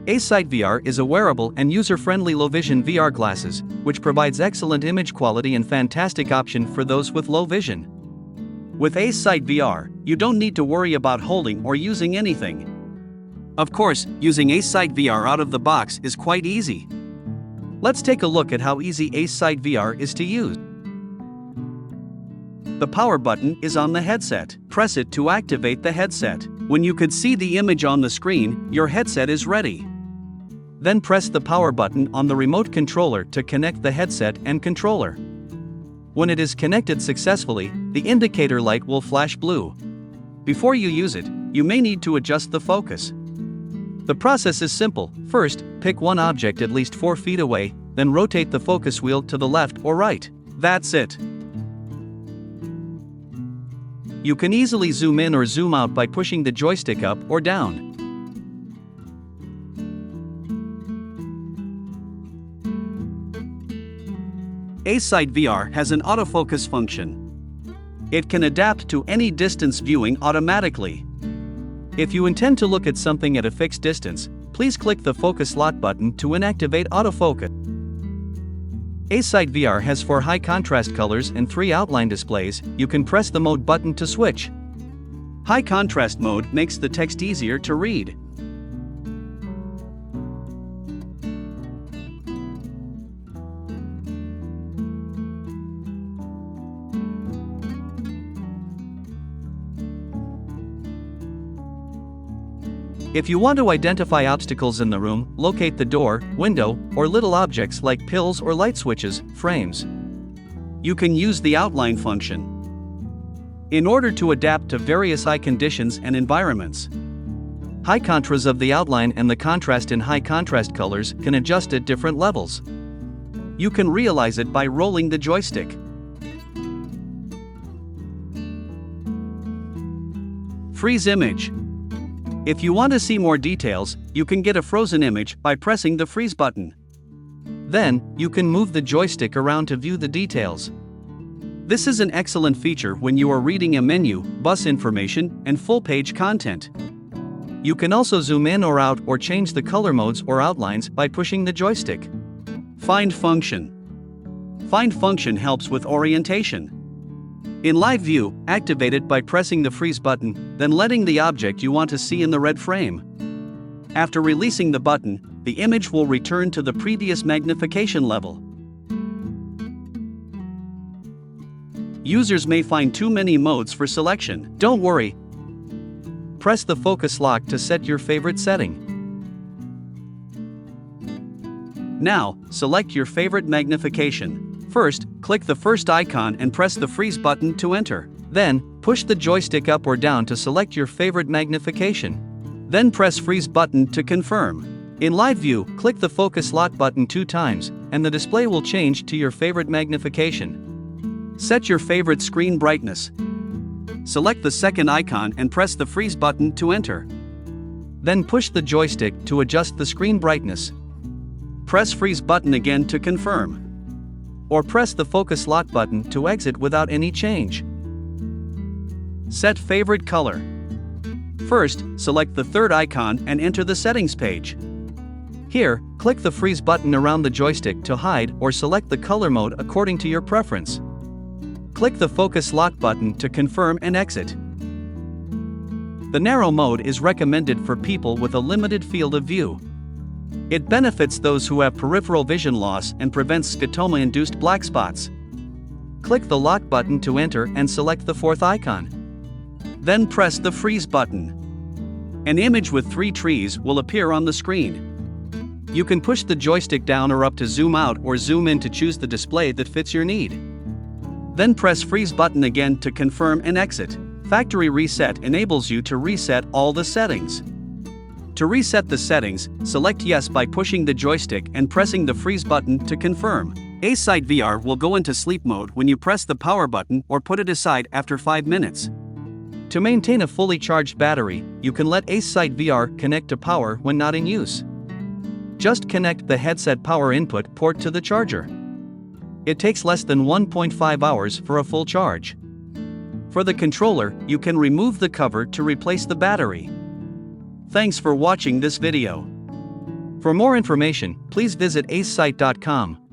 Acesight VR is a wearable and user-friendly low-vision VR glasses, which provides excellent image quality and fantastic option for those with low vision. With Acesight VR, you don't need to worry about holding or using anything. Of course, using Acesight VR out of the box is quite easy. Let's take a look at how easy Acesight VR is to use. The power button is on the headset. Press it to activate the headset. When you could see the image on the screen, your headset is ready. Then press the power button on the remote controller to connect the headset and controller. When it is connected successfully, the indicator light will flash blue. Before you use it, you may need to adjust the focus. The process is simple. First, pick one object at least 4 feet away, then rotate the focus wheel to the left or right. That's it. You can easily zoom in or zoom out by pushing the joystick up or down. Acesight VR has an autofocus function. It can adapt to any distance viewing automatically. If you intend to look at something at a fixed distance, please click the focus slot button to inactivate autofocus. Acesight VR has 4 high contrast colors and 3 outline displays. You can press the mode button to switch. High contrast mode makes the text easier to read. If you want to identify obstacles in the room, locate the door, window, or little objects like pills or light switches, frames. You can use the outline function in order to adapt to various eye conditions and environments. High contrast of the outline and the contrast in high contrast colors can adjust at different levels. You can realize it by rolling the joystick. Freeze image. If you want to see more details, you can get a frozen image by pressing the freeze button. Then, you can move the joystick around to view the details. This is an excellent feature when you are reading a menu, bus information, and full-page content. You can also zoom in or out or change the color modes or outlines by pushing the joystick. Find function. Find function helps with orientation. In live view, activate it by pressing the freeze button, then letting the object you want to see in the red frame. After releasing the button, the image will return to the previous magnification level. Users may find too many modes for selection. Don't worry. Press the focus lock to set your favorite setting. Now, select your favorite magnification. First, click the first icon and press the freeze button to enter. Then, push the joystick up or down to select your favorite magnification. Then press freeze button to confirm. In live view, click the focus slot button 2 times, and the display will change to your favorite magnification. Set your favorite screen brightness. Select the second icon and press the freeze button to enter. Then push the joystick to adjust the screen brightness. Press freeze button again to confirm. Or press the focus slot button to exit without any change. Set favorite color. First, select the third icon and enter the settings page. Here, click the freeze button around the joystick to hide or select the color mode according to your preference. Click the focus slot button to confirm and exit. The narrow mode is recommended for people with a limited field of view. It benefits those who have peripheral vision loss and prevents scotoma-induced black spots. Click the lock button to enter and select the fourth icon. Then press the freeze button. An image with 3 trees will appear on the screen. You can push the joystick down or up to zoom out or zoom in to choose the display that fits your need. Then press freeze button again to confirm and exit. Factory reset enables you to reset all the settings. To reset the settings, select yes by pushing the joystick and pressing the freeze button to confirm. Acesight VR will go into sleep mode when you press the power button or put it aside after 5 minutes. To maintain a fully charged battery, you can let Acesight VR connect to power when not in use. Just connect the headset power input port to the charger. It takes less than 1.5 hours for a full charge. For the controller, you can remove the cover to replace the battery. Thanks for watching this video. For more information, please visit acesight.com.